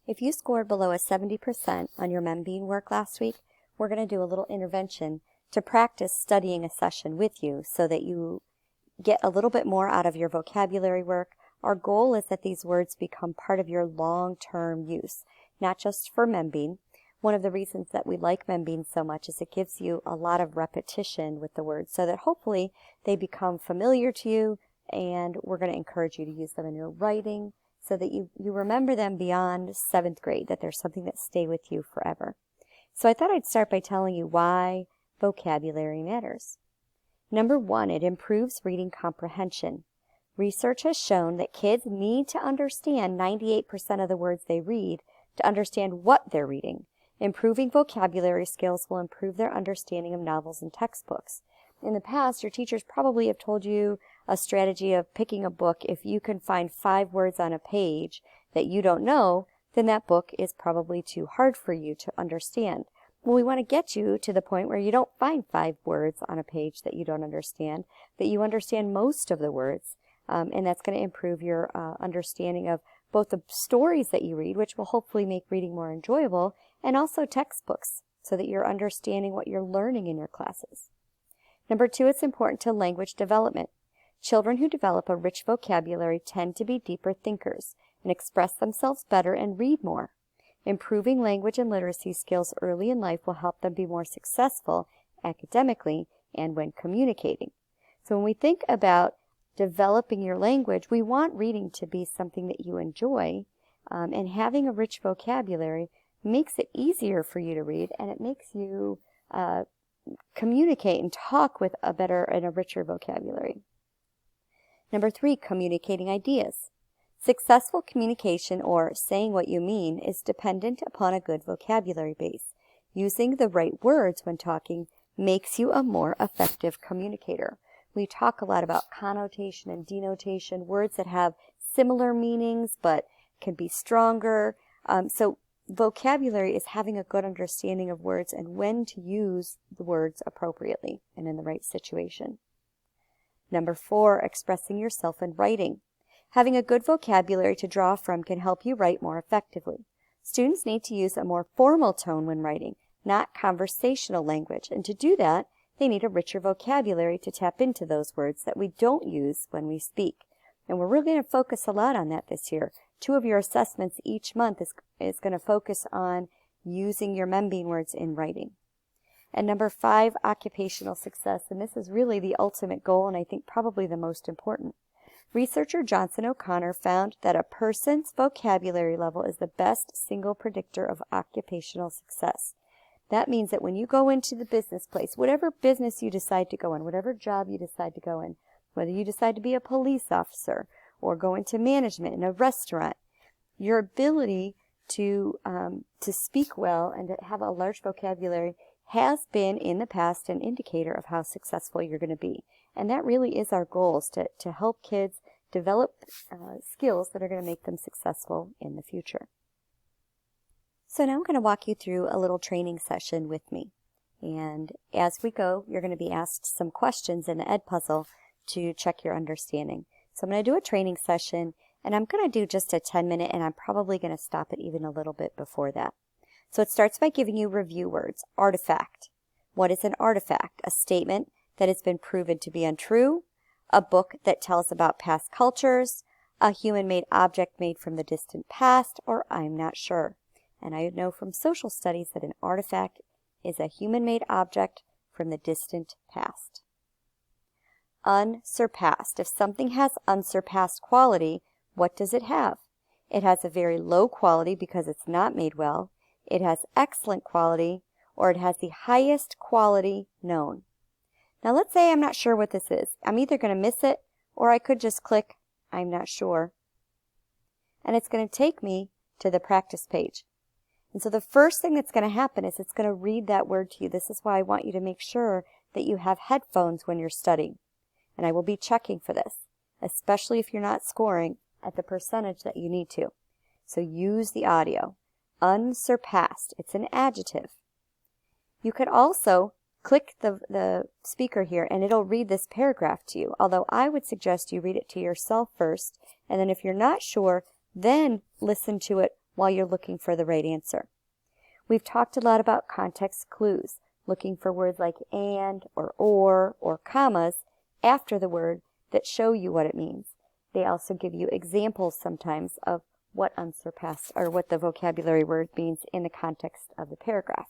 If you scored below a 70% on your Membean work last week, we're going to do a little intervention to practice studying a session with you so that you get a little bit more out of your vocabulary work. Our goal is that these words become part of your long-term use, not just for Membean. One of the reasons that we like Membean so much is it gives you a lot of repetition with the words so that hopefully they become familiar to you, and we're going to encourage you to use them in your writing so that you remember them beyond 7th grade, that there's something that stay with you forever. So I thought I'd start by telling you why vocabulary matters. Number 1, it improves reading comprehension. Research has shown that kids need to understand 98% of the words they read to understand what they're reading. Improving vocabulary skills will improve their understanding of novels and textbooks. In the past, your teachers probably have told you a strategy of picking a book. If you can find 5 words on a page that you don't know, then that book is probably too hard for you to understand. Well, we want to get you to the point where you don't find 5 words on a page that you don't understand, that you understand most of the words, and that's going to improve your understanding of both the stories that you read, which will hopefully make reading more enjoyable, and also textbooks, so that you're understanding what you're learning in your classes. Number 2, it's important to language development. Children who develop a rich vocabulary tend to be deeper thinkers and express themselves better and read more. Improving language and literacy skills early in life will help them be more successful academically and when communicating. So when we think about developing your language, we want reading to be something that you enjoy, and having a rich vocabulary makes it easier for you to read, and it makes you communicate and talk with a better and a richer vocabulary. Number 3, communicating ideas. Successful communication, or saying what you mean, is dependent upon a good vocabulary base. Using the right words when talking makes you a more effective communicator. We talk a lot about connotation and denotation, words that have similar meanings but can be stronger. So vocabulary is having a good understanding of words and when to use the words appropriately and in the right situation. Number 4, expressing yourself in writing. Having a good vocabulary to draw from can help you write more effectively. Students need to use a more formal tone when writing, not conversational language, and to do that, they need a richer vocabulary to tap into those words that we don't use when we speak. And we're really going to focus a lot on that this year. 2 of your assessments each month is going to focus on using your Membean words in writing. And number 5, occupational success. And this is really the ultimate goal, and I think probably the most important. Researcher Johnson O'Connor found that a person's vocabulary level is the best single predictor of occupational success. That means that when you go into the business place, whatever business you decide to go in, whatever job you decide to go in, whether you decide to be a police officer or go into management in a restaurant, your ability to speak well and to have a large vocabulary has been in the past an indicator of how successful you're going to be. And that really is our goal, is to help kids develop skills that are going to make them successful in the future. So now I'm going to walk you through a little training session with me. And as we go, you're going to be asked some questions in the EdPuzzle to check your understanding. So I'm going to do a training session, and I'm going to do just a 10-minute, and I'm probably going to stop it even a little bit before that. So it starts by giving you review words. Artifact. What is an artifact? A statement that has been proven to be untrue, a book that tells about past cultures, a human-made object made from the distant past, or I'm not sure. And I know from social studies that an artifact is a human-made object from the distant past. Unsurpassed. If something has unsurpassed quality, what does it have? It has a very low quality because it's not made well. It has excellent quality, or it has the highest quality known. Now let's say I'm not sure what this is. I'm either going to miss it, or I could just click, I'm not sure. And it's going to take me to the practice page. And so the first thing that's going to happen is it's going to read that word to you. This is why I want you to make sure that you have headphones when you're studying. And I will be checking for this, especially if you're not scoring at the percentage that you need to. So use the audio. Unsurpassed. It's an adjective. You could also click the speaker here and it'll read this paragraph to you, although I would suggest you read it to yourself first, and then if you're not sure, then listen to it while you're looking for the right answer. We've talked a lot about context clues, looking for words like and or commas after the word that show you what it means. They also give you examples sometimes of what unsurpassed or what the vocabulary word means in the context of the paragraph.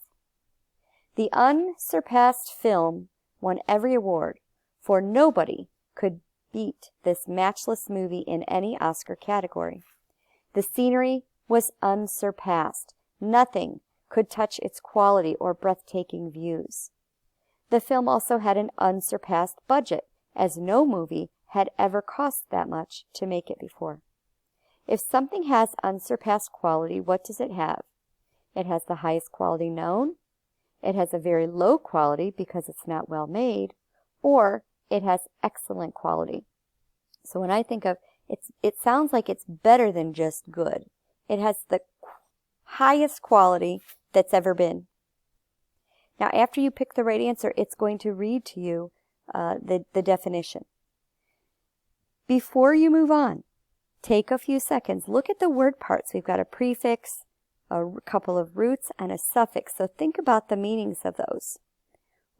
The unsurpassed film won every award, for nobody could beat this matchless movie in any Oscar category. The scenery was unsurpassed. Nothing could touch its quality or breathtaking views. The film also had an unsurpassed budget, as no movie had ever cost that much to make it before. If something has unsurpassed quality, what does it have? It has the highest quality known, it has a very low quality because it's not well made, or it has excellent quality. So when I think of it sounds like it's better than just good. It has the highest quality that's ever been. Now, after you pick the right answer, it's going to read to you the definition. Before you move on, take a few seconds. Look at the word parts. We've got a prefix, a couple of roots, and a suffix. So think about the meanings of those.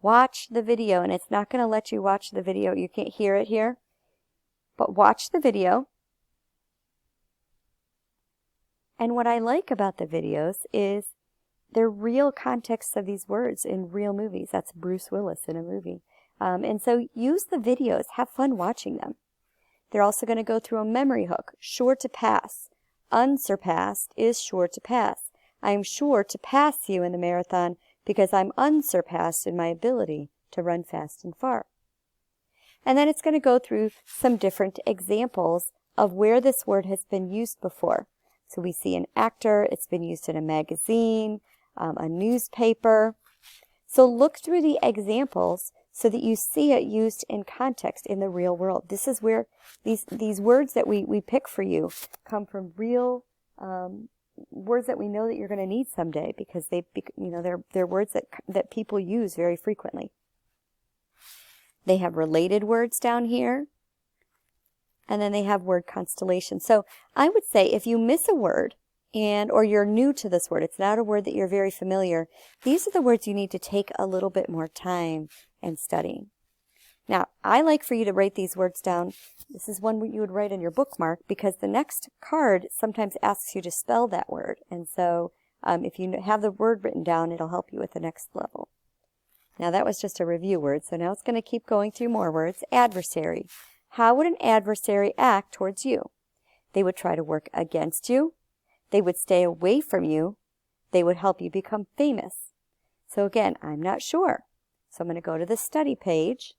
Watch the video, and it's not going to let you watch the video. You can't hear it here, but watch the video. And what I like about the videos is they're real contexts of these words in real movies. That's Bruce Willis in a movie. And so use the videos. Have fun watching them. They're also going to go through a memory hook. Sure to pass. Unsurpassed is sure to pass. I am sure to pass you in the marathon because I'm unsurpassed in my ability to run fast and far. And then it's going to go through some different examples of where this word has been used before. So we see an actor, it's been used in a magazine, a newspaper. So look through the examples so that you see it used in context in the real world. This is where these words that we pick for you come from real words that we know that you're going to need someday because they're words that people use very frequently. They have related words down here, and then they have word constellation. So I would say if you miss a word or you're new to this word, it's not a word that you're very familiar, these are the words you need to take a little bit more time and studying. Now, I like for you to write these words down. This is one you would write on your bookmark because the next card sometimes asks you to spell that word. And so if you have the word written down, it'll help you with the next level. Now, that was just a review word, so now it's going to keep going through more words. Adversary. How would an adversary act towards you? They would try to work against you. They would stay away from you. They would help you become famous. So again, I'm not sure. So I'm going to go to the study page.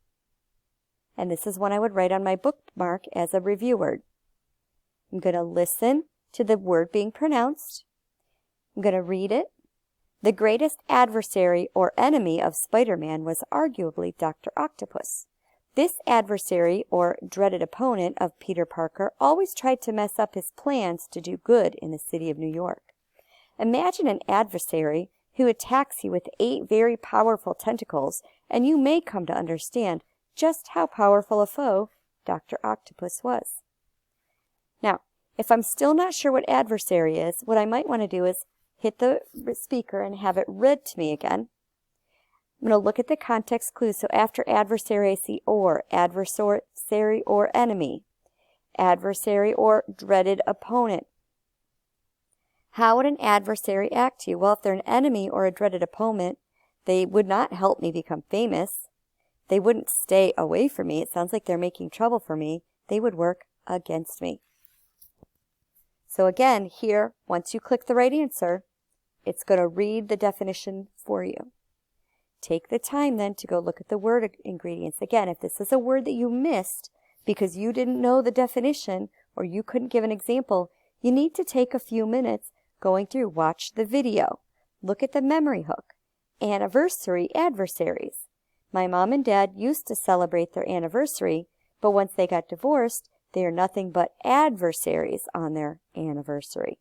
And this is one I would write on my bookmark as a review word. I'm going to listen to the word being pronounced. I'm going to read it. The greatest adversary or enemy of Spider-Man was arguably Dr. Octopus. This adversary or dreaded opponent of Peter Parker always tried to mess up his plans to do good in the city of New York. Imagine an adversary who attacks you with 8 very powerful tentacles, and you may come to understand just how powerful a foe Dr. Octopus was. Now, if I'm still not sure what adversary is, what I might want to do is hit the speaker and have it read to me again. I'm going to look at the context clues. So after adversary, I see or, adversary or enemy, adversary or dreaded opponent. How would an adversary act to you? Well, if they're an enemy or a dreaded opponent, they would not help me become famous. They wouldn't stay away from me. It sounds like they're making trouble for me. They would work against me. So again, here, once you click the right answer, it's going to read the definition for you. Take the time then to go look at the word ingredients. Again, if this is a word that you missed because you didn't know the definition or you couldn't give an example, you need to take a few minutes going through. Watch the video. Look at the memory hook. Anniversary, adversaries. My mom and dad used to celebrate their anniversary, but once they got divorced, they are nothing but adversaries on their anniversary.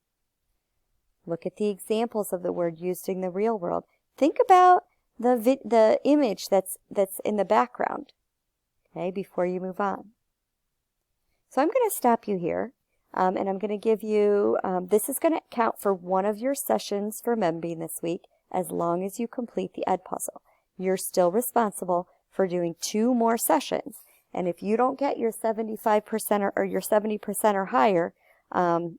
Look at the examples of the word used in the real world. Think about the image that's in the background, okay, before you move on. So I'm going to stop you here. And I'm going to give you, this is going to count for one of your sessions for Membean this week, as long as you complete the EdPuzzle. You're still responsible for doing 2 more sessions. And if you don't get your 75% or your 70% or higher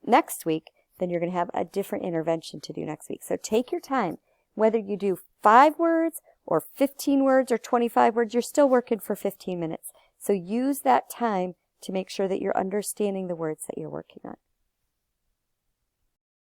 next week, then you're going to have a different intervention to do next week. So take your time. Whether you do 5 words or 15 words or 25 words, you're still working for 15 minutes. So use that time to make sure that you're understanding the words that you're working on.